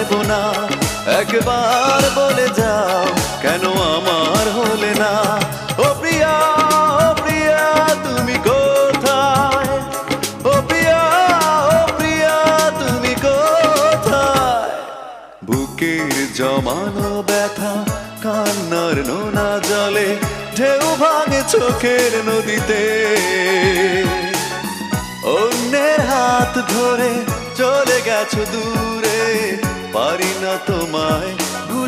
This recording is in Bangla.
পারবো না। একবার বলে যাও কেন আমার হলে না। ও প্রিয়া, ও প্রিয়া তুমি কোথায়? ও প্রিয়া, ও প্রিয়া তুমি কোথায়? বুকের জমানো ব্যথা কান্নার নোনা জলে ঢেউ ভাঙে চোখের নদীতে। অন্যের হাত ধরে চলে গেছো দূরে, পারি না তোমায়